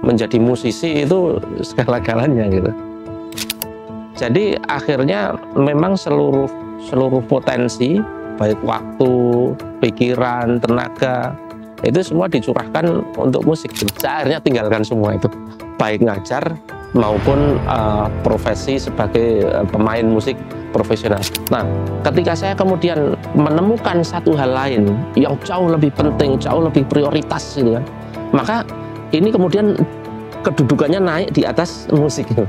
menjadi musisi itu segala-galanya gitu. Jadi akhirnya memang seluruh potensi, baik waktu, pikiran, tenaga, itu semua dicurahkan untuk musik. Saya akhirnya tinggalkan semua itu, baik ngajar maupun profesi sebagai pemain musik profesional. Nah, ketika saya kemudian menemukan satu hal lain yang jauh lebih penting, jauh lebih prioritas gitu kan, maka ini kemudian kedudukannya naik di atas musik gitu.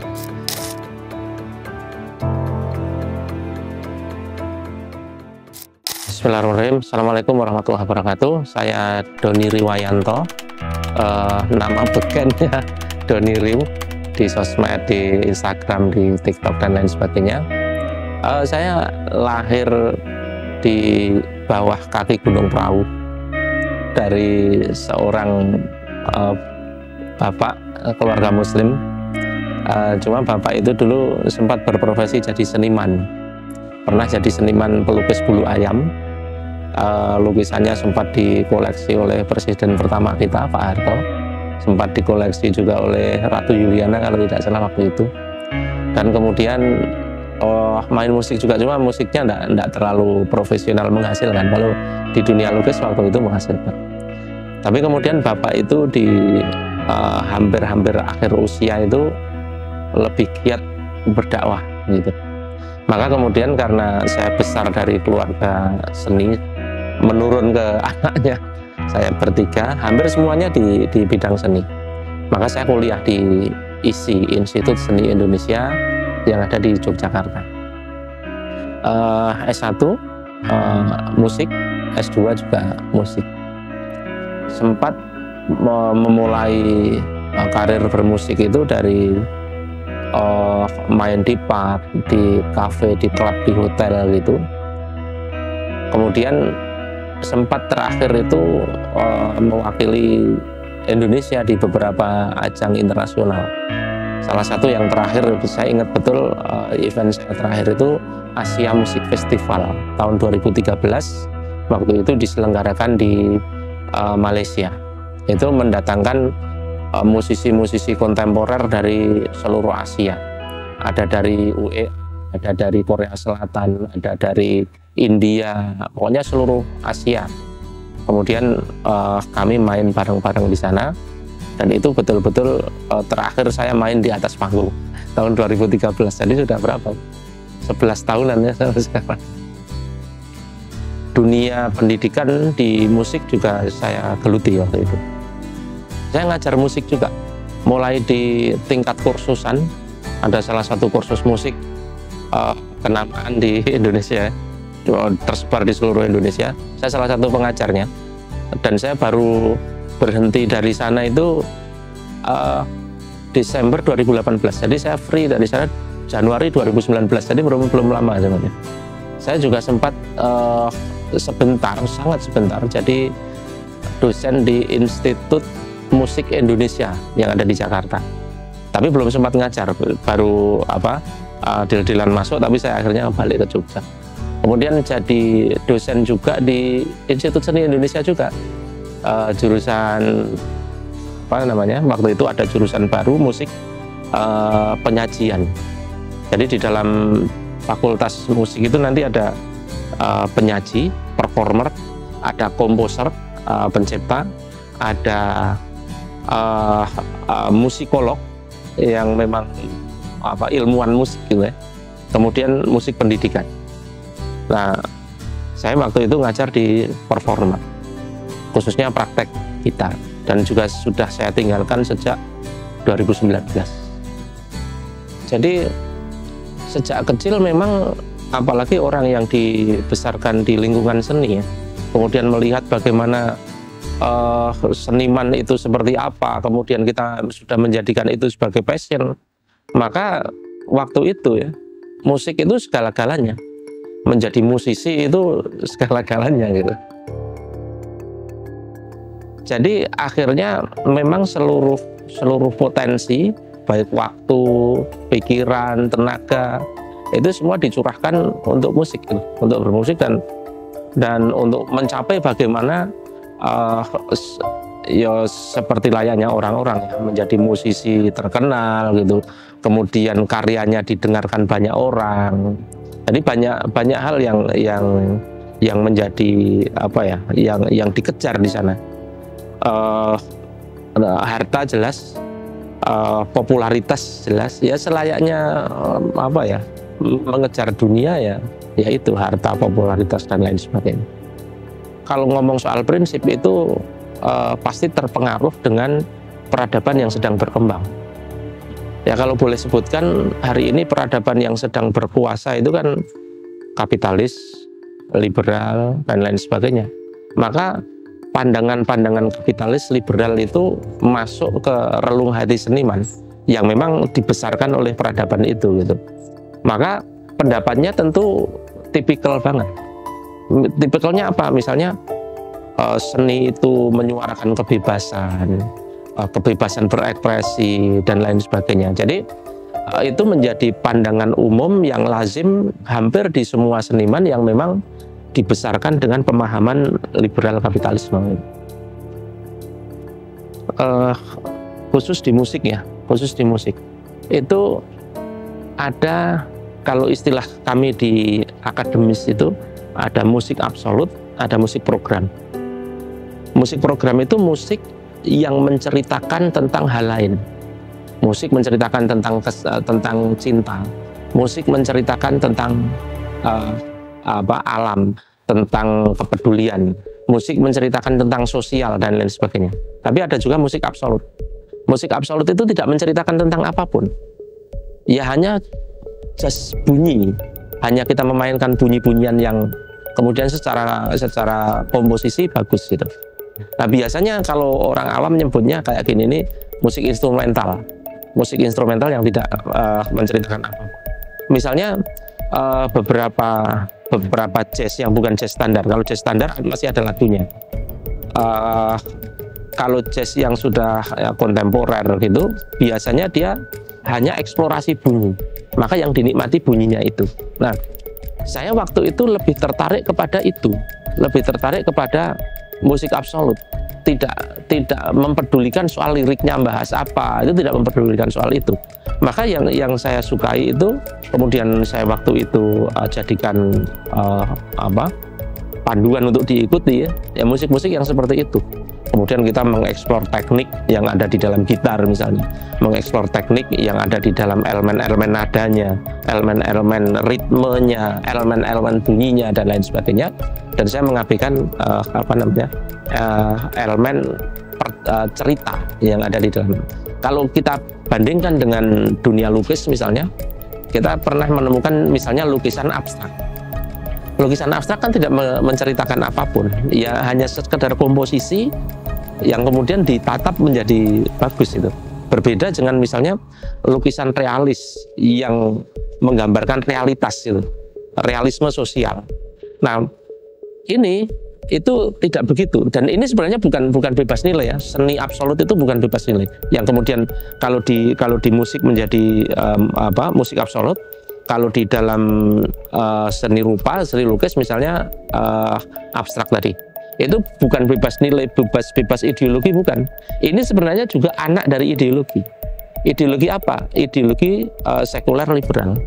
Bismillahirrahmanirrahim. Assalamualaikum warahmatullahi wabarakatuh. Saya Doni Riwayanto, nama bekennya Doni Riw, di sosmed, di Instagram, di TikTok dan lain sebagainya. Saya lahir di bawah kaki Gunung Prau dari seorang bapak keluarga muslim. Cuma bapak itu dulu sempat berprofesi jadi seniman, pernah jadi seniman pelukis bulu ayam. Lukisannya sempat dikoleksi oleh presiden pertama kita, Pak Harto, sempat dikoleksi juga oleh Ratu Juliana kalau tidak salah waktu itu. Dan kemudian main musik juga, cuma musiknya enggak terlalu profesional menghasilkan. Kalau di dunia lukis waktu itu menghasilkan. Tapi kemudian bapak itu di hampir akhir usia itu lebih giat berdakwah gitu. Maka kemudian karena saya besar dari keluarga seni, menurun ke anaknya, saya bertiga, hampir semuanya di bidang seni. Maka saya kuliah di ISI, Institut Seni Indonesia, yang ada di Yogyakarta. S1 musik, S2 juga musik. Sempat memulai karir bermusik itu dari main di pub, di kafe, di klub, di hotel gitu. Kemudian sempat terakhir itu mewakili Indonesia di beberapa ajang internasional. Salah satu yang terakhir, saya ingat betul, event saya terakhir itu Asia Music Festival tahun 2013. Waktu itu diselenggarakan di Malaysia. Itu mendatangkan musisi-musisi kontemporer dari seluruh Asia. Ada dari UE, ada dari Korea Selatan, ada dari India, pokoknya seluruh Asia. Kemudian kami main bareng-bareng di sana, dan itu betul-betul terakhir saya main di atas panggung tahun 2013. Jadi sudah berapa? 11 tahunan ya sekarang. Dunia pendidikan di musik juga saya geluti waktu itu. Saya ngajar musik juga, mulai di tingkat kursusan. Ada salah satu kursus musik kenamaan di Indonesia, tersebar di seluruh Indonesia. Saya salah satu pengajarnya, dan saya baru berhenti dari sana itu Desember 2018. Jadi saya free dari sana Januari 2019. Jadi belum lama sebenarnya. Saya juga sempat sebentar, sangat sebentar, jadi dosen di Institut Musik Indonesia yang ada di Jakarta. Tapi belum sempat ngajar, baru deal-dealan masuk, tapi saya akhirnya balik ke Jogja. Kemudian jadi dosen juga di Institut Seni Indonesia juga, jurusan apa namanya, waktu itu ada jurusan baru musik penyajian. Jadi di dalam fakultas musik itu nanti ada penyaji, performer, ada komposer, pencipta, ada musikolog yang memang ilmuwan musik gitu ya. Kemudian musik pendidikan. Nah, saya waktu itu ngajar di performer, khususnya praktek gitar, dan juga sudah saya tinggalkan sejak 2019. Jadi sejak kecil memang, apalagi orang yang dibesarkan di lingkungan seni ya, kemudian melihat bagaimana seniman itu seperti apa, kemudian kita sudah menjadikan itu sebagai passion, maka waktu itu ya, musik itu segala-galanya. Menjadi musisi itu segala-galanya gitu. Jadi akhirnya memang seluruh potensi, baik waktu, pikiran, tenaga, itu semua dicurahkan untuk musik gitu, untuk bermusik dan untuk mencapai bagaimana ya seperti layaknya orang-orang ya, menjadi musisi terkenal gitu, kemudian karyanya didengarkan banyak orang. Jadi banyak hal yang menjadi apa ya, yang dikejar di sana. Harta jelas, popularitas jelas, ya selayaknya apa ya, mengejar dunia ya itu harta, popularitas dan lain sebagainya. Kalau ngomong soal prinsip itu pasti terpengaruh dengan peradaban yang sedang berkembang. Ya kalau boleh sebutkan, hari ini peradaban yang sedang berkuasa itu kan kapitalis, liberal, dan lain sebagainya. Maka pandangan-pandangan kapitalis, liberal itu masuk ke relung hati seniman yang memang dibesarkan oleh peradaban itu gitu. Maka pendapatnya tentu tipikal banget. Tipikalnya apa? Misalnya seni itu menyuarakan kebebasan, kebebasan berekspresi dan lain sebagainya. Jadi itu menjadi pandangan umum yang lazim hampir di semua seniman yang memang dibesarkan dengan pemahaman liberal kapitalisme. Khusus di musik ya, khusus di musik itu ada, kalau istilah kami di akademis itu ada musik absolut, ada musik program. Musik program itu musik yang menceritakan tentang hal lain. Musik menceritakan tentang cinta. Musik menceritakan tentang alam, tentang kepedulian. Musik menceritakan tentang sosial dan lain sebagainya. Tapi ada juga musik absolut. Musik absolut itu tidak menceritakan tentang apapun. Ya hanya just bunyi. Hanya kita memainkan bunyi-bunyian yang kemudian secara komposisi bagus gitu. Nah biasanya kalau orang awam menyebutnya kayak gini, nih musik instrumental. Musik instrumental yang tidak menceritakan apa-apa. Misalnya beberapa jazz yang bukan jazz standar. Kalau jazz standar masih ada lagunya. Kalau jazz yang sudah kontemporer gitu, biasanya dia hanya eksplorasi bunyi. Maka yang dinikmati bunyinya itu. Nah, saya waktu itu lebih tertarik kepada itu, lebih tertarik kepada musik absolut. Tidak mempedulikan soal liriknya bahas apa, itu tidak mempedulikan soal itu. Maka yang saya sukai itu, kemudian saya waktu itu jadikan panduan untuk diikuti ya musik-musik yang seperti itu. Kemudian kita mengeksplor teknik yang ada di dalam gitar misalnya, mengeksplor teknik yang ada di dalam elemen-elemen nadanya, elemen-elemen ritmenya, elemen-elemen bunyinya dan lain sebagainya. Dan saya mengabaikan elemen cerita yang ada di dalam. Kalau kita bandingkan dengan dunia lukis misalnya, kita pernah menemukan misalnya lukisan abstrak. Lukisan abstrak kan tidak menceritakan apapun, ya hanya sekedar komposisi yang kemudian ditatap menjadi bagus itu. Berbeda dengan misalnya lukisan realis yang menggambarkan realitas itu, realisme sosial. Nah, ini itu tidak begitu, dan ini sebenarnya bukan bebas nilai ya. Seni absolut itu bukan bebas nilai. Yang kemudian kalau di musik menjadi musik absolut. Kalau di dalam seni rupa, seni lukis misalnya abstrak tadi, itu bukan bebas nilai, bebas ideologi, bukan. Ini sebenarnya juga anak dari ideologi. Ideologi apa? Ideologi sekuler liberal.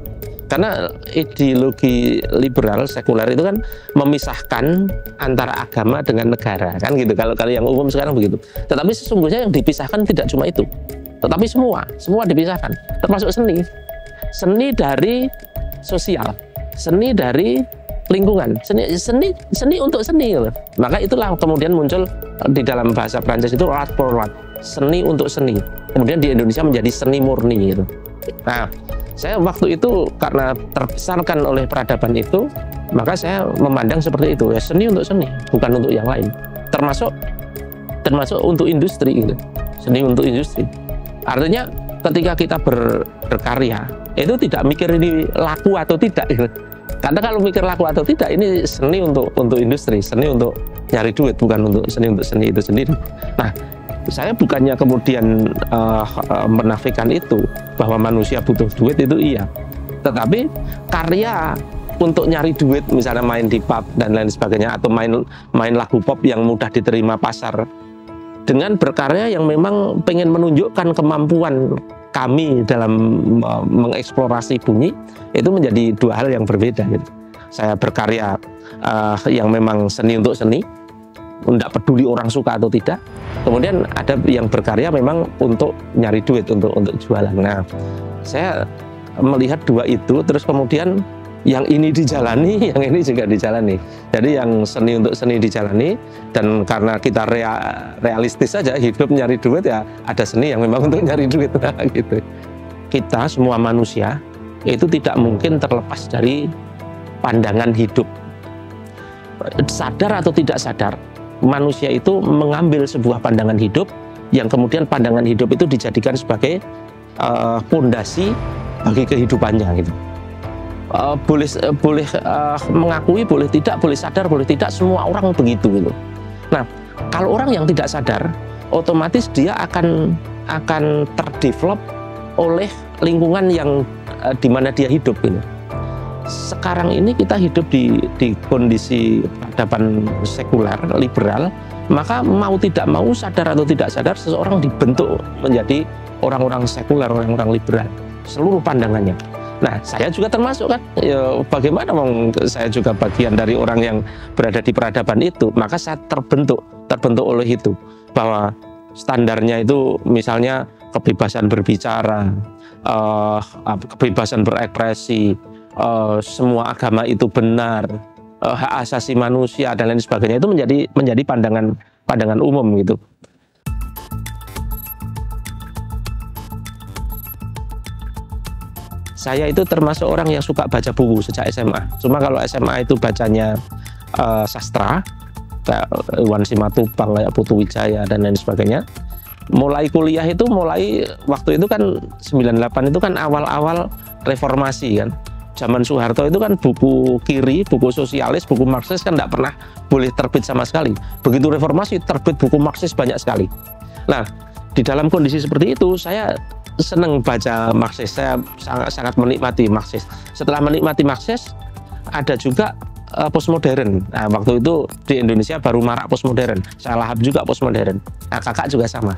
Karena ideologi liberal sekuler itu kan memisahkan antara agama dengan negara, kan gitu. Kalau yang umum sekarang begitu. Tetapi sesungguhnya yang dipisahkan tidak cuma itu, tetapi semua dipisahkan, termasuk seni. Seni dari sosial, seni dari lingkungan, seni untuk seni. Maka itulah kemudian muncul di dalam bahasa Prancis itu art pour art, seni untuk seni. Kemudian di Indonesia menjadi seni murni gitu. Nah, saya waktu itu karena terbesarkan oleh peradaban itu, maka saya memandang seperti itu ya, seni untuk seni, bukan untuk yang lain. Termasuk untuk industri gitu. Seni untuk industri. Artinya ketika kita berkarya itu tidak mikir ini laku atau tidak gitu. Karena kalau mikir laku atau tidak, ini seni untuk industri, seni untuk nyari duit, bukan untuk seni itu sendiri. Nah, saya bukannya kemudian menafikan itu, bahwa manusia butuh duit itu iya, tetapi karya untuk nyari duit, misalnya main di pub dan lain sebagainya, atau main lagu pop yang mudah diterima pasar, dengan berkarya yang memang pengen menunjukkan kemampuan kami dalam mengeksplorasi bunyi, itu menjadi dua hal yang berbeda gitu. Saya berkarya yang memang seni untuk seni, tidak peduli orang suka atau tidak. Kemudian ada yang berkarya memang untuk nyari duit, untuk jualan. Nah, saya melihat dua itu, terus kemudian yang ini dijalani, yang ini juga dijalani. Jadi yang seni untuk seni dijalani, dan karena kita realistis saja, hidup nyari duit ya ada seni yang memang untuk nyari duit gitu. Kita semua manusia itu tidak mungkin terlepas dari pandangan hidup. Sadar atau tidak sadar, manusia itu mengambil sebuah pandangan hidup yang kemudian pandangan hidup itu dijadikan sebagai pondasi bagi kehidupannya gitu. Boleh mengakui, boleh tidak, boleh sadar, boleh tidak, semua orang begitu gitu. Nah, kalau orang yang tidak sadar, otomatis dia akan terdevelop oleh lingkungan yang di mana dia hidup gitu. Sekarang ini kita hidup di kondisi peradaban sekuler, liberal, maka mau tidak mau, sadar atau tidak sadar, seseorang dibentuk menjadi orang-orang sekuler, orang-orang liberal, seluruh pandangannya. Nah, saya juga termasuk kan, ya, bagaimana saya juga bagian dari orang yang berada di peradaban itu, maka saya terbentuk oleh itu, bahwa standarnya itu misalnya kebebasan berbicara, kebebasan berekspresi, semua agama itu benar, hak asasi manusia dan lain sebagainya, itu menjadi pandangan umum gitu. Saya itu termasuk orang yang suka baca buku sejak SMA. Cuma kalau SMA itu bacanya sastra, kayak Iwan Simatupang, kayak Putu Wijaya dan lain sebagainya. Mulai kuliah itu, waktu itu kan 98 itu kan awal-awal reformasi kan. Zaman Soeharto itu kan buku kiri, buku sosialis, buku Marxis kan tidak pernah boleh terbit sama sekali. Begitu reformasi terbit buku Marxis banyak sekali. Nah, di dalam kondisi seperti itu saya senang baca Marxis, saya sangat menikmati Marxis. Setelah menikmati Marxis, ada juga postmodern. Nah, waktu itu di Indonesia baru marak postmodern. Saya lahap juga postmodern. Nah, kakak juga sama.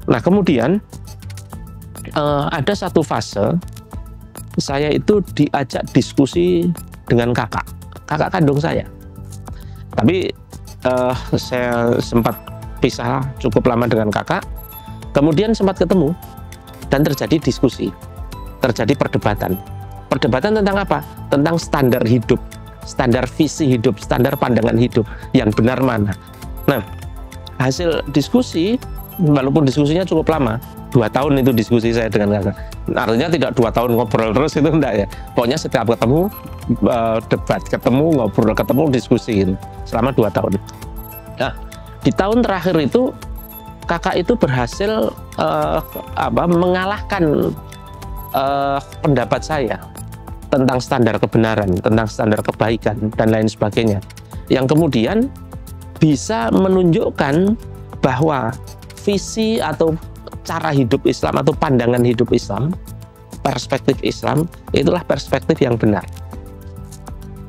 Nah, kemudian ada satu fase saya itu diajak diskusi dengan kakak kandung saya. Tapi saya sempat pisah cukup lama dengan kakak. Kemudian sempat ketemu. Dan terjadi diskusi, terjadi perdebatan. Perdebatan tentang apa? Tentang standar hidup, standar visi hidup, standar pandangan hidup yang benar mana. Nah, hasil diskusi, walaupun diskusinya cukup lama, 2 tahun itu diskusi saya dengan kakak. Artinya tidak 2 tahun ngobrol terus, itu enggak ya. Pokoknya setiap ketemu, debat, ketemu, ngobrol, ketemu, diskusi gitu, selama 2 tahun. Nah, di tahun terakhir itu, kakak itu berhasil mengalahkan pendapat saya tentang standar kebenaran, tentang standar kebaikan dan lain sebagainya, yang kemudian bisa menunjukkan bahwa visi atau cara hidup Islam atau pandangan hidup Islam, perspektif Islam, itulah perspektif yang benar.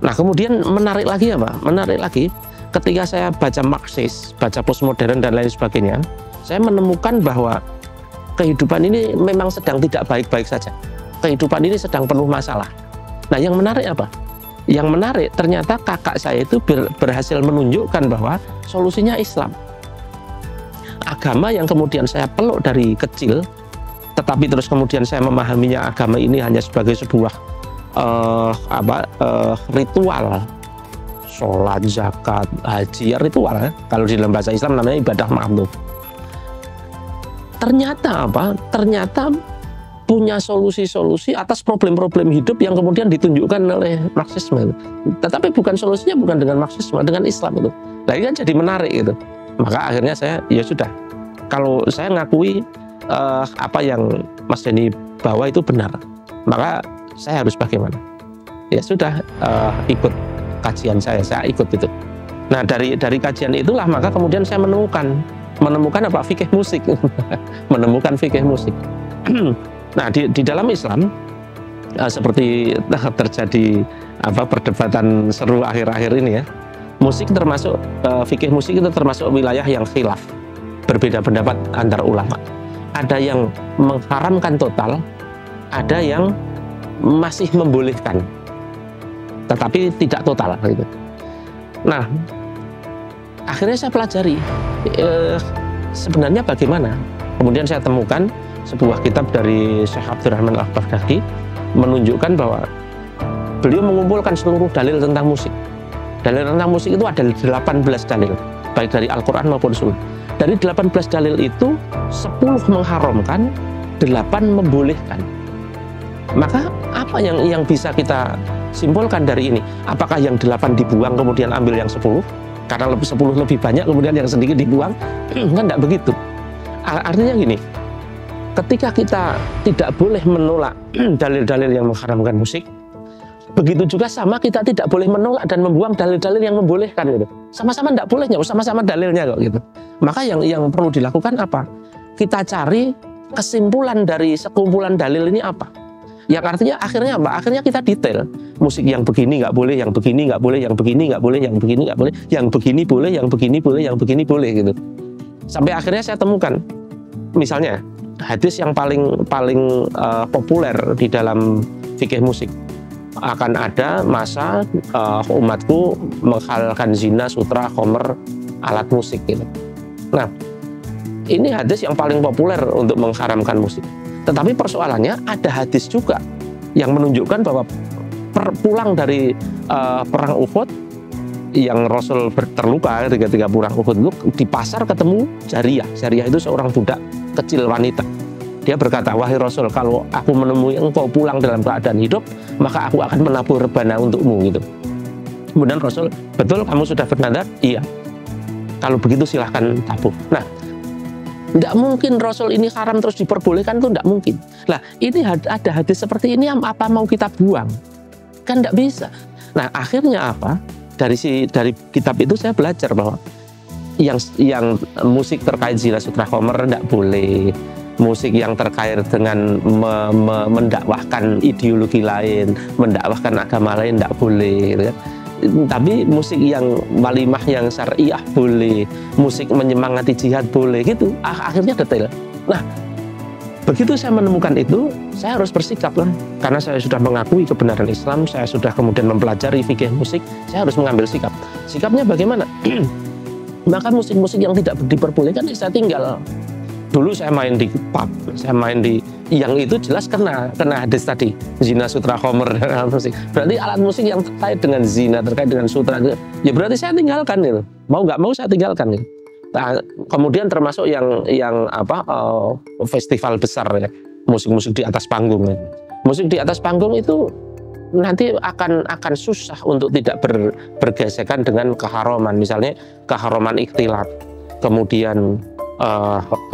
Nah, kemudian menarik lagi apa? Menarik lagi, ketika saya baca Marxis, baca postmodern dan lain sebagainya, saya menemukan bahwa kehidupan ini memang sedang tidak baik-baik saja. Kehidupan ini sedang penuh masalah. Nah, yang menarik apa? Yang menarik, ternyata kakak saya itu berhasil menunjukkan bahwa solusinya Islam. Agama yang kemudian saya peluk dari kecil, tetapi terus kemudian saya memahaminya agama ini hanya sebagai sebuah ritual. Sholat, zakat, haji, ya ritual ya. Kalau di dalam bahasa Islam namanya ibadah ma'mum. Ternyata apa? Ternyata punya solusi-solusi atas problem-problem hidup yang kemudian ditunjukkan oleh Marxisme. Tetapi bukan solusinya bukan dengan Marxisme, dengan Islam itu. Nah, ini kan jadi menarik gitu. Maka akhirnya saya, ya sudah, kalau saya ngakui apa yang Mas Denny bawa itu benar, maka saya harus bagaimana? Ya sudah, ikut kajian saya ikut itu. Nah, dari kajian itulah maka kemudian saya menemukan apa? Fikih musik. Menemukan fikih musik. Nah, di dalam Islam seperti terjadi perdebatan seru akhir-akhir ini ya. Musik termasuk fikih musik itu termasuk wilayah yang khilaf. berbeda pendapat antar ulama. Ada yang mengharamkan total, ada yang masih membolehkan, tetapi tidak total gitu. Nah, akhirnya saya pelajari sebenarnya bagaimana. Kemudian saya temukan sebuah kitab dari Syekh Abdurrahman Al-Baghdadi menunjukkan bahwa beliau mengumpulkan seluruh dalil tentang musik. Dalil tentang musik itu ada 18 dalil, baik dari Al-Quran maupun Sunnah. Dari 18 dalil itu 10 mengharamkan, 8 membolehkan. Maka apa yang bisa kita simpulkan dari ini? Apakah yang 8 dibuang kemudian ambil yang 10? Karena 10 lebih banyak kemudian yang sedikit dibuang? Kan tidak begitu. Artinya gini, ketika kita tidak boleh menolak dalil-dalil yang mengharamkan musik, begitu juga sama kita tidak boleh menolak dan membuang dalil-dalil yang membolehkan gitu. Sama-sama tidak bolehnya, sama-sama dalilnya kok gitu. Maka yang perlu dilakukan apa? Kita cari kesimpulan dari sekumpulan dalil ini apa? Yang artinya akhirnya apa? Akhirnya kita detail. Musik yang begini nggak boleh, yang begini nggak boleh, yang begini nggak boleh, yang begini nggak boleh, yang begini boleh, yang begini boleh, yang begini boleh gitu. Sampai akhirnya saya temukan, misalnya hadis yang paling populer di dalam fikih musik. Akan ada masa umatku menghalalkan zina, sutra, khomer, alat musik gitu. Nah, ini hadis yang paling populer untuk mengharamkan musik. Tetapi persoalannya ada hadis juga yang menunjukkan bahwa pulang dari perang Uhud yang Rasul terluka ketika perang Uhud itu, di pasar ketemu Jariyah. Jariyah itu seorang budak kecil wanita. Dia berkata, wahai Rasul, kalau aku menemui engkau pulang dalam keadaan hidup, maka aku akan menabur rebana untukmu gitu. Kemudian Rasul, betul kamu sudah bernadar? Iya. Kalau begitu silahkan tabur. Nah, tidak mungkin Rasul ini haram terus diperbolehkan, itu tidak mungkin. Nah, ini ada hadis seperti ini, apa mau kita buang? Kan tidak bisa. Nah, akhirnya apa? Dari kitab itu saya belajar bahwa yang musik terkait zina, sutra, khomer tidak boleh. Musik yang terkait dengan mendakwahkan ideologi lain, mendakwahkan agama lain tidak boleh gitu kan. Tapi musik yang walimah yang syariah boleh, musik menyemangati jihad boleh gitu. Akhirnya detail. Nah, begitu saya menemukan itu, saya harus bersikap kan. Karena saya sudah mengakui kebenaran Islam, saya sudah kemudian mempelajari fikih musik, saya harus mengambil sikap. Sikapnya bagaimana? Maka musik-musik yang tidak diperbolehkan saya tinggal. Dulu saya main di pub, saya main di yang itu jelas kena hadis tadi, zina, sutra, khomer dan alat musik. Berarti alat musik yang terkait dengan zina, terkait dengan sutra, ya berarti saya tinggalkan gitu. Mau nggak mau saya tinggalkan gitu. Nah, kemudian termasuk yang festival besar ya, musik-musik di atas panggung ya. Musik di atas panggung itu nanti akan susah untuk tidak bergesekan dengan keharaman, misalnya keharaman ikhtilat. Kemudian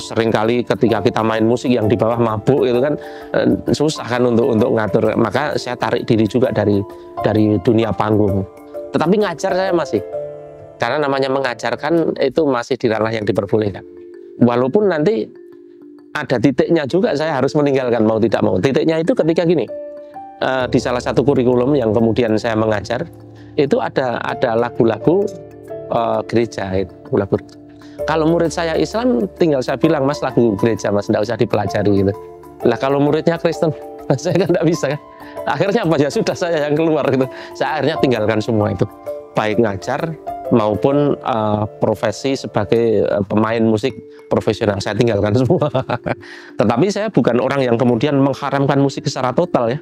seringkali ketika kita main musik yang di bawah mabuk itu kan susah kan untuk ngatur. Maka saya tarik diri juga dari dunia panggung. Tetapi ngajar saya masih, karena namanya mengajarkan itu masih di ranah yang diperbolehkan. Walaupun nanti ada titiknya juga saya harus meninggalkan mau tidak mau. Titiknya itu ketika gini, di salah satu kurikulum yang kemudian saya mengajar itu ada lagu-lagu gereja, lagu. Kalau murid saya Islam, tinggal saya bilang, mas lagu gereja mas, tidak usah dipelajari gitu. Lah kalau muridnya Kristen, saya kan tidak bisa kan. Akhirnya apa ya sudah saya yang keluar gitu. Saya akhirnya tinggalkan semua itu, baik ngajar maupun profesi sebagai pemain musik profesional, saya tinggalkan semua. Tetapi saya bukan orang yang kemudian mengharamkan musik secara total ya.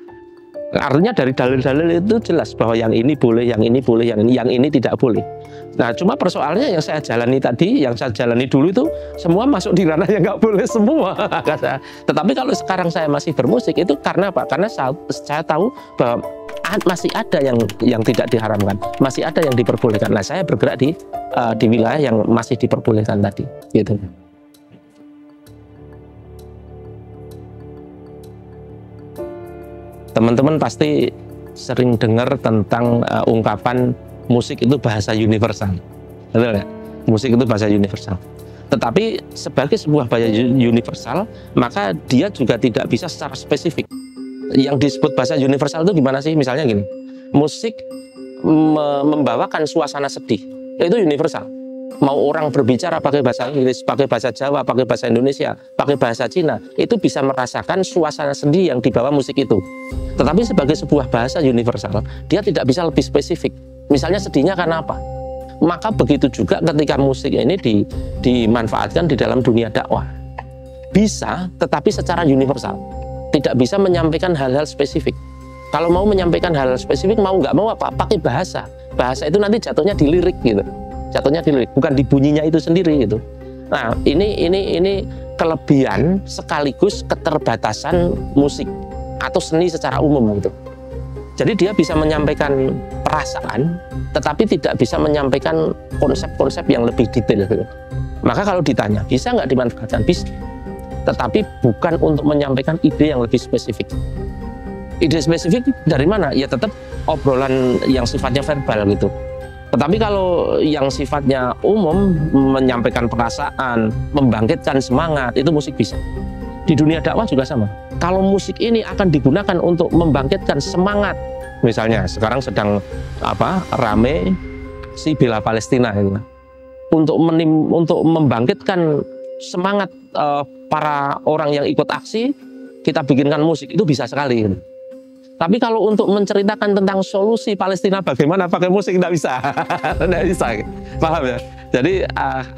Artinya dari dalil-dalil itu jelas bahwa yang ini boleh, yang ini boleh, yang ini tidak boleh. Nah, cuma persoalannya yang saya jalani tadi, yang saya jalani dulu itu semua masuk di ranah yang nggak boleh semua. Tetapi kalau sekarang saya masih bermusik itu karena apa? Karena saya tahu bahwa masih ada yang tidak diharamkan, masih ada yang diperbolehkan. Nah, saya bergerak di wilayah yang masih diperbolehkan tadi, gitu. Teman-teman pasti sering dengar tentang ungkapan musik itu bahasa universal, betul ya? Musik itu bahasa universal. Tetapi sebagai sebuah bahasa universal, maka dia juga tidak bisa secara spesifik. Yang disebut bahasa universal itu gimana sih? Misalnya gini, musik membawakan suasana sedih, itu universal. Mau orang berbicara pakai bahasa Inggris, pakai bahasa Jawa, pakai bahasa Indonesia, pakai bahasa Cina, itu bisa merasakan suasana sendiri yang dibawa musik itu. Tetapi sebagai sebuah bahasa universal, dia tidak bisa lebih spesifik. Misalnya sedihnya karena apa? Maka begitu juga ketika musik ini dimanfaatkan di dalam dunia dakwah. Bisa, tetapi secara universal. Tidak bisa menyampaikan hal-hal spesifik. Kalau mau menyampaikan hal-hal spesifik, mau nggak mau apa? Pakai bahasa. Bahasa itu nanti jatuhnya di lirik gitu. Jatuhnya di lirik, bukan di bunyinya itu sendiri gitu. Nah, ini kelebihan sekaligus keterbatasan musik atau seni secara umum gitu. Jadi dia bisa menyampaikan perasaan, tetapi tidak bisa menyampaikan konsep-konsep yang lebih detail gitu. Maka kalau ditanya, bisa nggak dimanfaatkan? Bisa. Tetapi bukan untuk menyampaikan ide yang lebih spesifik. Ide spesifik dari mana? Ya tetap obrolan yang sifatnya verbal gitu. Tetapi kalau yang sifatnya umum, menyampaikan perasaan, membangkitkan semangat, itu musik bisa. Di dunia dakwah juga sama. Kalau musik ini akan digunakan untuk membangkitkan semangat, misalnya sekarang sedang rame si bela Palestina itu, untuk membangkitkan semangat para orang yang ikut aksi, kita bikinkan musik, itu bisa sekali. Tapi kalau untuk menceritakan tentang solusi Palestina bagaimana pakai musik, tidak bisa. Tidak bisa, paham ya? Jadi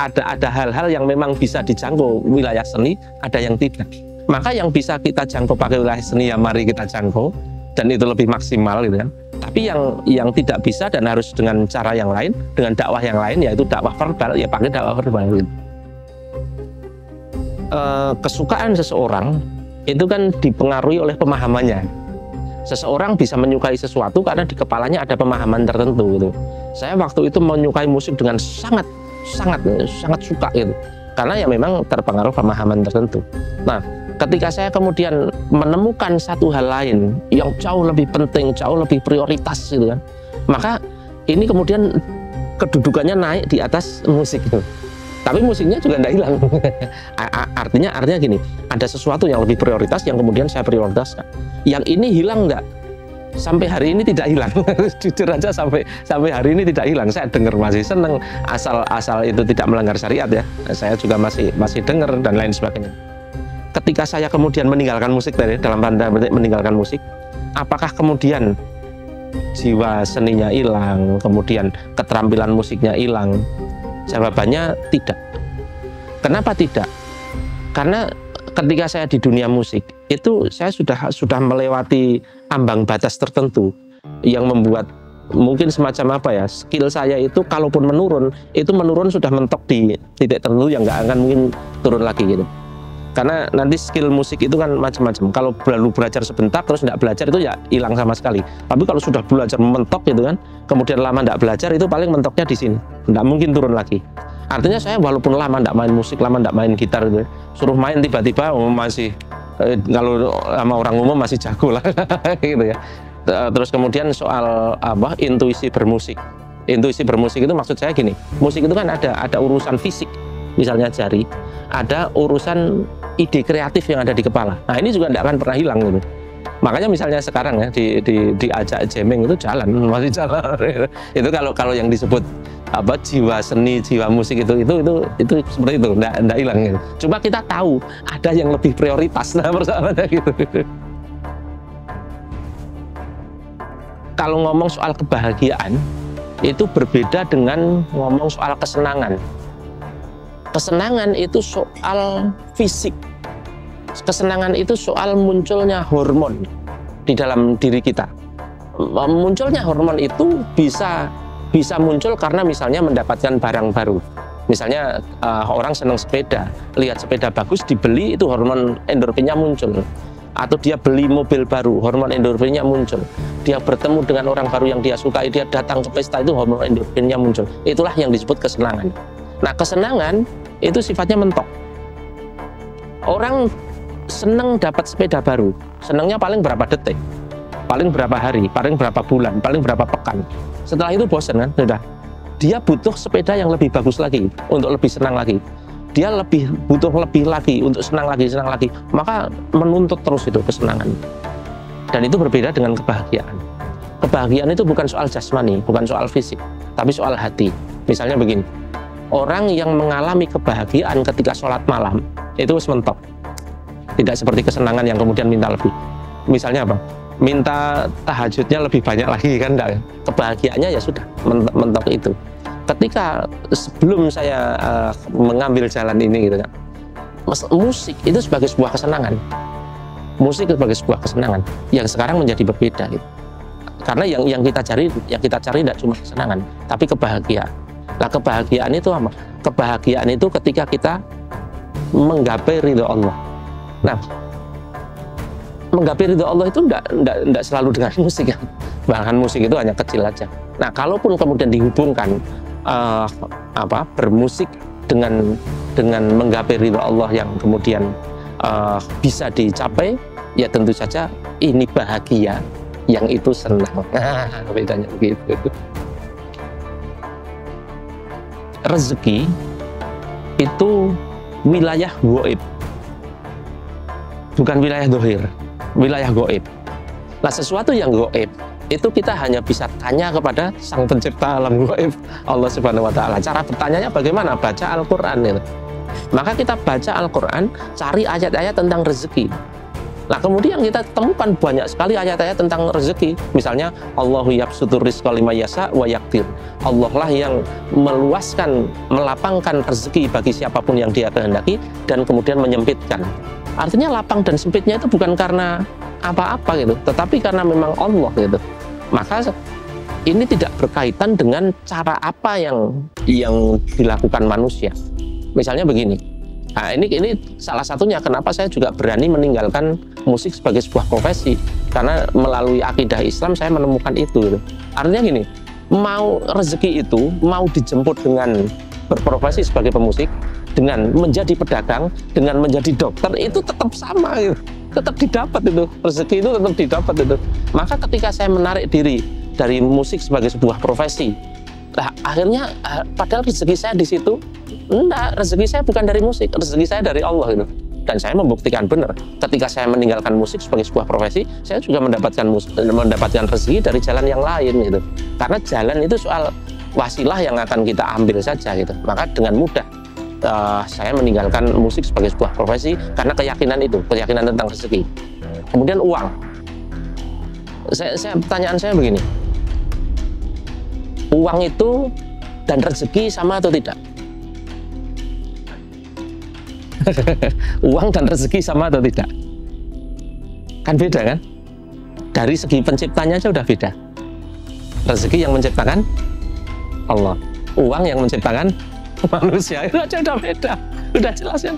ada hal-hal yang memang bisa dijangkau wilayah seni, ada yang tidak. Maka yang bisa kita jangkau pakai wilayah seni, ya mari kita jangkau, dan itu lebih maksimal gitu kan. Tapi yang tidak bisa dan harus dengan cara yang lain, dengan dakwah yang lain, yaitu dakwah verbal, ya pakai dakwah verbal gitu. Kesukaan seseorang itu kan dipengaruhi oleh pemahamannya. Seseorang bisa menyukai sesuatu karena di kepalanya ada pemahaman tertentu gitu. Saya waktu itu menyukai musik dengan sangat suka gitu. Karena ya memang terpengaruh pemahaman tertentu. Nah, ketika saya kemudian menemukan satu hal lain yang jauh lebih penting, jauh lebih prioritas gitu kan. Maka ini kemudian kedudukannya naik di atas musik itu. Tapi musiknya juga tidak hilang. Artinya gini, ada sesuatu yang lebih prioritas yang kemudian saya prioritaskan. Yang ini hilang enggak? Sampai hari ini tidak hilang. Jujur aja sampai hari ini tidak hilang. Saya dengar masih seneng, asal itu tidak melanggar syariat ya. Saya juga masih dengar dan lain sebagainya. Ketika saya kemudian meninggalkan musik tadi, dalam tanda petik meninggalkan musik, apakah kemudian jiwa seninya hilang, kemudian keterampilan musiknya hilang? Jawabannya tidak. Kenapa tidak? Karena ketika saya di dunia musik itu saya sudah melewati ambang batas tertentu yang membuat mungkin semacam skill saya itu kalaupun menurun, itu menurun sudah mentok di titik tertentu yang nggak akan mungkin turun lagi gitu. Karena nanti skill musik itu kan macam-macam. Kalau baru belajar sebentar terus nggak belajar itu ya hilang sama sekali. Tapi kalau sudah belajar mentok gitu kan, kemudian lama nggak belajar, itu paling mentoknya di sini. Nggak mungkin turun lagi. Artinya saya walaupun lama nggak main musik, lama nggak main gitar gitu, suruh main tiba-tiba masih kalau sama orang umum masih jago lah gitu ya. Terus kemudian soal intuisi bermusik. Intuisi bermusik itu maksud saya gini, musik itu kan ada urusan fisik, misalnya jari, ada urusan ide kreatif yang ada di kepala. Nah ini juga tidak akan pernah hilang gitu. Makanya misalnya sekarang ya diajak jamming itu masih jalan. Itu kalau yang disebut jiwa seni, jiwa musik itu seperti itu, tidak hilang gitu. Cuma kita tahu ada yang lebih prioritas, nah persoalannya gitu. Kalau ngomong soal kebahagiaan itu berbeda dengan ngomong soal kesenangan. Kesenangan itu soal fisik. Kesenangan itu soal munculnya hormon di dalam diri kita. Munculnya hormon itu bisa muncul karena misalnya mendapatkan barang baru. Misalnya orang senang sepeda, lihat sepeda bagus dibeli, itu hormon endorfinnya muncul. Atau dia beli mobil baru, hormon endorfinnya muncul. Dia bertemu dengan orang baru yang dia sukai, dia datang ke pesta, itu hormon endorfinnya muncul. Itulah yang disebut kesenangan. Nah, kesenangan itu sifatnya mentok. Orang senang dapat sepeda baru, senangnya paling berapa detik, paling berapa hari, paling berapa bulan, paling berapa pekan. Setelah itu bosan kan, sudah. Dia butuh sepeda yang lebih bagus lagi, untuk lebih senang lagi. Dia butuh lebih lagi, untuk senang lagi. Maka menuntut terus itu kesenangan. Dan itu berbeda dengan kebahagiaan. Kebahagiaan itu bukan soal jasmani, bukan soal fisik, tapi soal hati. Misalnya begini, orang yang mengalami kebahagiaan ketika sholat malam itu wis mentok. Tidak seperti kesenangan yang kemudian minta lebih. Misalnya apa? Minta tahajudnya lebih banyak lagi kan enggak? Kebahagiaannya ya sudah mentok itu. Ketika sebelum saya mengambil jalan ini gitu kan, musik itu sebagai sebuah kesenangan. Musik sebagai sebuah kesenangan yang sekarang menjadi berbeda gitu. Karena yang kita cari tidak cuma kesenangan, tapi kebahagiaan. Nah, kebahagiaan itu apa? Kebahagiaan itu ketika kita menggapai ridho Allah. Nah, menggapai ridho Allah itu tidak selalu dengan musik kan. Bahkan musik itu hanya kecil aja. Nah, kalaupun kemudian dihubungkan bermusik dengan menggapai ridho Allah yang kemudian bisa dicapai, ya tentu saja ini bahagia, yang itu senang. Bedanya begitu. Rezeki itu wilayah gaib, bukan wilayah dohir, wilayah gaib. Nah, sesuatu yang gaib itu kita hanya bisa tanya kepada Sang Pencipta alam gaib, Allah Subhanahu wa Ta'ala. Cara bertanyanya bagaimana? Baca Al-Quran itu. Maka kita baca Al-Quran, cari ayat-ayat tentang rezeki. Nah, kemudian kita temukan banyak sekali ayat-ayat tentang rezeki. Misalnya, Allahu yabsutur rizqa liman yasha wa yaqdir. Allah lah yang meluaskan, melapangkan rezeki bagi siapapun yang Dia kehendaki dan kemudian menyempitkan. Artinya lapang dan sempitnya itu bukan karena apa-apa gitu, tetapi karena memang Allah gitu. Maka ini tidak berkaitan dengan cara apa yang dilakukan manusia. Misalnya begini. Nah, ini salah satunya kenapa saya juga berani meninggalkan musik sebagai sebuah profesi, karena melalui akidah Islam saya menemukan itu gitu. Artinya gini, mau rezeki itu mau dijemput dengan berprofesi sebagai pemusik, dengan menjadi pedagang, dengan menjadi dokter, itu tetap sama gitu. Tetap didapat itu, rezeki itu tetap didapat itu. Maka ketika saya menarik diri dari musik sebagai sebuah profesi, nah akhirnya padahal rezeki saya di situ, enggak, rezeki saya bukan dari musik, rezeki saya dari Allah gitu. Dan saya membuktikan benar, ketika saya meninggalkan musik sebagai sebuah profesi, saya juga mendapatkan rezeki dari jalan yang lain gitu. Karena jalan itu soal wasilah yang akan kita ambil saja gitu. Maka dengan mudah saya meninggalkan musik sebagai sebuah profesi karena keyakinan itu, keyakinan tentang rezeki. Kemudian uang. Pertanyaan saya begini, uang itu dan rezeki sama atau tidak? Uang dan rezeki sama atau tidak? Kan beda kan? Dari segi penciptanya aja udah beda. Rezeki yang menciptakan Allah, uang yang menciptakan manusia, itu aja udah beda, udah jelas kan?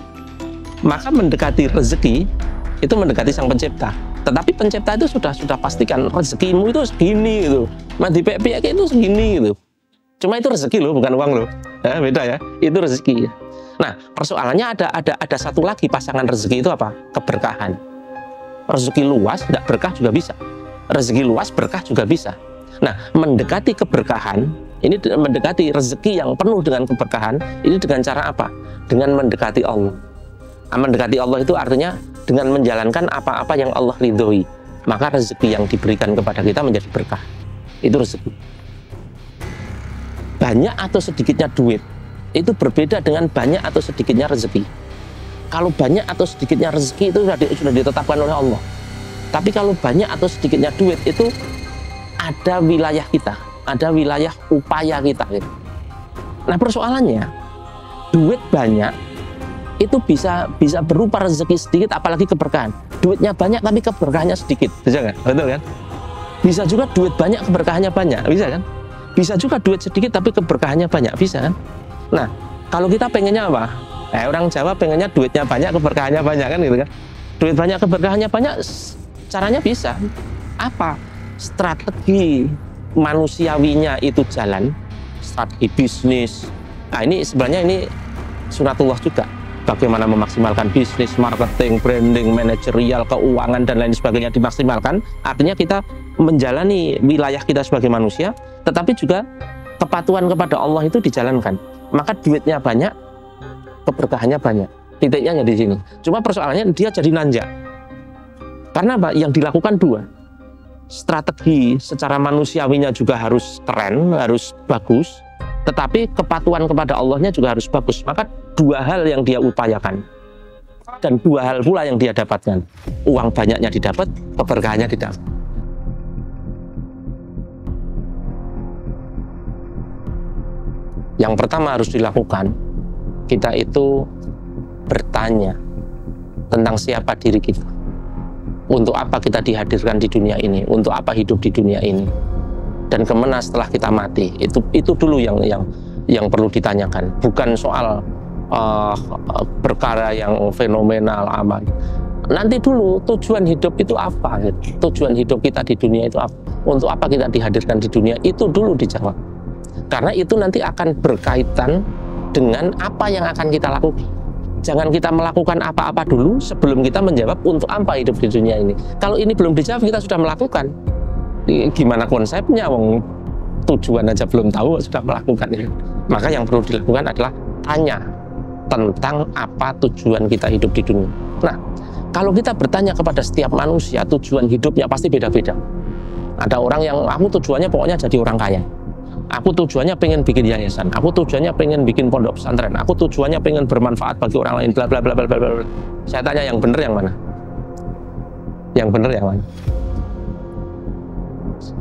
Maka mendekati rezeki itu mendekati Sang Pencipta. Tetapi Pencipta itu sudah pastikan rezekimu itu segini gitu, mandi pek itu segini gitu. Cuma itu rezeki loh, bukan uang loh. Ya, beda ya, itu rezeki. Nah, persoalannya ada satu lagi pasangan rezeki itu apa? Keberkahan. Rezeki luas, tidak berkah juga bisa. Rezeki luas, berkah juga bisa. Nah, mendekati keberkahan, ini mendekati rezeki yang penuh dengan keberkahan, ini dengan cara apa? Dengan mendekati Allah. Nah, mendekati Allah itu artinya dengan menjalankan apa-apa yang Allah ridhoi. Maka rezeki yang diberikan kepada kita menjadi berkah. Itu rezeki. Banyak atau sedikitnya duit, itu berbeda dengan banyak atau sedikitnya rezeki. Kalau banyak atau sedikitnya rezeki itu sudah ditetapkan oleh Allah. Tapi kalau banyak atau sedikitnya duit itu ada wilayah kita, ada wilayah upaya kita gitu. Nah, persoalannya duit banyak itu bisa berupa rezeki sedikit, apalagi keberkahan. Duitnya banyak tapi keberkahannya sedikit, bisa kan? Betul kan? Bisa juga duit banyak keberkahannya banyak, bisa kan? Bisa juga duit sedikit tapi keberkahannya banyak, bisa kan? Nah, kalau kita pengennya apa? Orang Jawa pengennya duitnya banyak, keberkahannya banyak kan gitu kan? Duit banyak, keberkahannya banyak, caranya bisa. Apa? Strategi manusiawinya itu jalan, strategi bisnis. Nah, ini sebenarnya ini sunatullah juga. Bagaimana memaksimalkan bisnis, marketing, branding, manajerial, keuangan, dan lain sebagainya dimaksimalkan. Artinya kita menjalani wilayah kita sebagai manusia, tetapi juga kepatuhan kepada Allah itu dijalankan. Maka duitnya banyak, keberkahannya banyak. Titiknya hanya di sini. Cuma persoalannya dia jadi nanjak. Karena apa? Yang dilakukan dua. Strategi secara manusiawinya juga harus keren, harus bagus. tetapi kepatuhan kepada Allahnya juga harus bagus. Maka dua hal yang dia upayakan dan dua hal pula yang dia dapatkan. Uang banyaknya didapat, keberkahannya didapat. Yang pertama harus dilakukan, kita itu bertanya tentang siapa diri kita. Untuk apa kita dihadirkan di dunia ini? Untuk apa hidup di dunia ini? Dan kemana setelah kita mati? Itu dulu yang perlu ditanyakan. Bukan soal perkara yang fenomenal aman. Nanti dulu tujuan hidup itu apa? Tujuan hidup kita di dunia itu apa? Untuk apa kita dihadirkan di dunia? Itu dulu dijawab. Karena itu nanti akan berkaitan dengan apa yang akan kita lakukan. Jangan kita melakukan apa-apa dulu sebelum kita menjawab untuk apa hidup di dunia ini. Kalau ini belum dijawab, kita sudah melakukan. Gimana konsepnya? Wong tujuan aja belum tahu sudah melakukan. Maka yang perlu dilakukan adalah tanya tentang apa tujuan kita hidup di dunia. Nah, kalau kita bertanya kepada setiap manusia, tujuan hidupnya pasti beda-beda. Ada orang yang aku tujuannya pokoknya jadi orang kaya. Aku tujuannya pengen bikin yayasan, aku tujuannya pengen bikin pondok pesantren, aku tujuannya pengen bermanfaat bagi orang lain, bla bla bla bla bla bla. Saya tanya yang benar yang mana? Yang benar yang mana?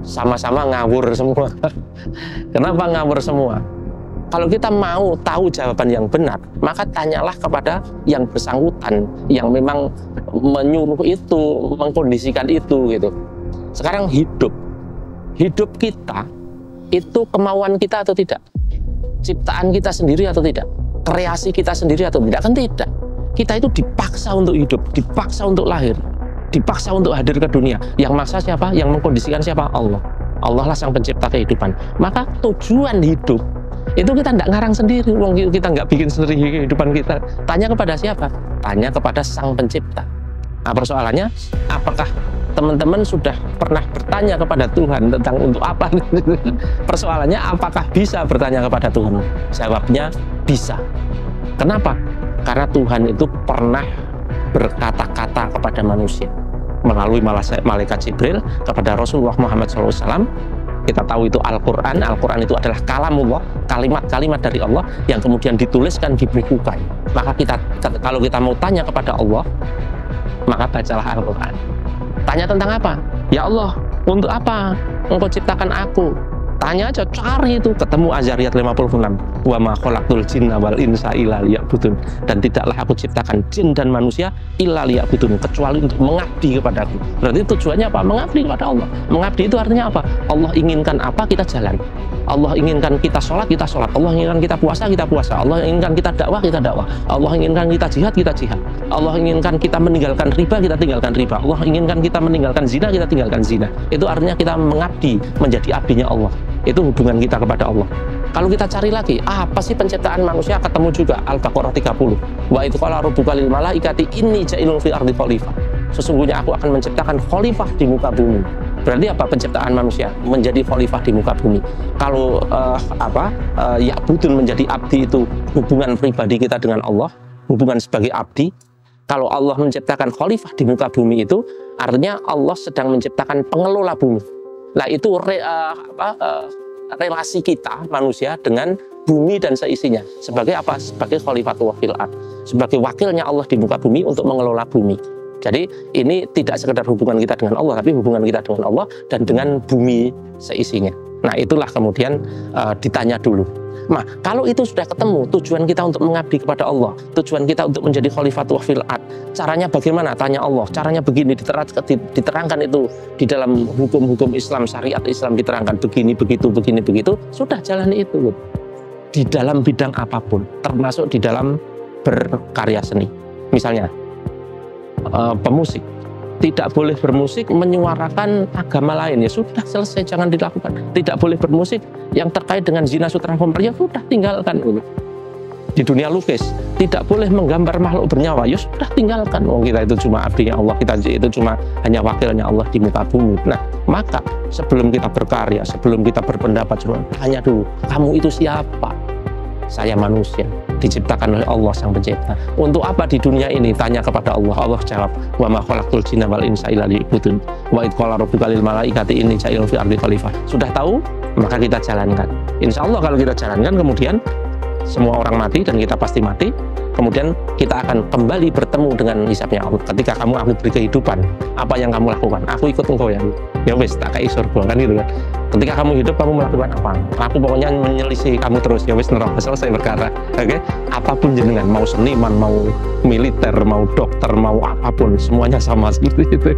Sama-sama ngawur semua. Kenapa ngawur semua? Kalau kita mau tahu jawaban yang benar, maka tanyalah kepada yang bersangkutan, yang memang menyuruh itu, mengkondisikan itu gitu. Sekarang hidup kita itu kemauan kita atau tidak? Ciptaan kita sendiri atau tidak? Kreasi kita sendiri atau tidak? Kan tidak. Kita itu dipaksa untuk hidup, dipaksa untuk lahir, dipaksa untuk hadir ke dunia. Yang maksa siapa? Yang mengkondisikan siapa? Allah. Allah lah sang pencipta kehidupan. Maka tujuan hidup itu kita tidak ngarang sendiri. Kita nggak bikin sendiri kehidupan kita. Tanya kepada siapa? Tanya kepada sang pencipta. Nah, persoalannya, apakah teman-teman sudah pernah bertanya kepada Tuhan tentang untuk apa? Persoalannya, apakah bisa bertanya kepada Tuhan? Jawabnya bisa. Kenapa? Karena Tuhan itu pernah berkata-kata kepada manusia melalui malaikat Jibril kepada Rasulullah Muhammad SAW. Kita tahu itu Al-Quran. Al-Quran itu adalah kalamullah, kalimat-kalimat dari Allah yang kemudian dituliskan, dibukukan. Maka kalau kita mau tanya kepada Allah, maka bacalah Al-Quran. Tanya tentang apa? Ya Allah, untuk apa Engkau ciptakan aku? Tanya aja, cari itu, ketemu Azariyat 56. Wa ma khalaqtul jinna wal insa illa liya'budun. Dan tidaklah aku ciptakan jin dan manusia illa liya'budun, kecuali untuk mengabdi kepadaku. Berarti tujuannya apa? Mengabdi kepada Allah. Mengabdi itu artinya apa? Allah inginkan apa, kita jalan. Allah inginkan kita sholat, kita sholat. Allah inginkan kita puasa, kita puasa. Allah inginkan kita dakwah, kita dakwah. Allah inginkan kita jihad, kita jihad. Allah inginkan kita meninggalkan riba, kita tinggalkan riba. Allah inginkan kita meninggalkan zina, kita tinggalkan zina. Itu artinya kita mengabdi, menjadi abdinya Allah. Itu hubungan kita kepada Allah. Kalau kita cari lagi, apa sih penciptaan manusia? Ketemu juga Al-Baqarah 30. Wa idz qala rabbuka lil malaikati inni ja'ilun fil ardi khalifah. Sesungguhnya aku akan menciptakan khalifah di muka bumi. Berarti apa penciptaan manusia? Menjadi khalifah di muka bumi. Kalau ya'budun, menjadi abdi, itu hubungan pribadi kita dengan Allah, hubungan sebagai abdi. Kalau Allah menciptakan khalifah di muka bumi, itu artinya Allah sedang menciptakan pengelola bumi. Nah, itu relasi kita manusia dengan bumi dan seisinya. Sebagai apa? Sebagai khalifatullah fil ard, sebagai wakilnya Allah di muka bumi untuk mengelola bumi. Jadi ini tidak sekedar hubungan kita dengan Allah, tapi hubungan kita dengan Allah dan dengan bumi seisinya. Nah, itulah kemudian ditanya dulu. Nah, kalau itu sudah ketemu, tujuan kita untuk mengabdi kepada Allah, tujuan kita untuk menjadi khalifatullah fil ard, caranya bagaimana? Tanya Allah. Caranya begini, diterangkan itu di dalam hukum-hukum Islam, syariat Islam diterangkan begini, begitu, begini, begitu. Sudah jalani itu di dalam bidang apapun, termasuk di dalam berkarya seni. Misalnya pemusik, tidak boleh bermusik menyuarakan agama lain, ya sudah selesai, jangan dilakukan. Tidak boleh bermusik yang terkait dengan zina sutra homer, ya sudah tinggalkan. Di dunia lukis tidak boleh menggambar makhluk bernyawa, ya sudah tinggalkan. Kita itu cuma abdinya Allah, kita itu cuma hanya wakilnya Allah di muka bumi. Nah, maka sebelum kita berkarya, sebelum kita berpendapat, cuma tanya dulu, kamu itu siapa? Saya manusia, diciptakan oleh Allah sang pencipta. Untuk apa di dunia ini? Tanya kepada Allah. Allah jawab, wa ma khalaqtul jinna wal insa illa liya'budun. Wa idz qala rabbuka lil malaikati inni ja'ilun fil ardi khalifah. Sudah tahu? maka kita jalankan. Insya Allah kalau kita jalankan, kemudian semua orang mati dan kita pasti mati, kemudian kita akan kembali bertemu dengan hisabnya Allah. Ketika kamu aku beri kehidupan, apa yang kamu lakukan? Aku ikut engkau ya wes, tak kayak surga kan gitu kan. Ketika kamu hidup, kamu melakukan apa? Aku pokoknya menyelisih kamu terus, ya wes, neraka, selesai perkara. Oke? Apapun jenengan, mau seniman, mau militer, mau dokter, mau apapun, semuanya sama seperti itu.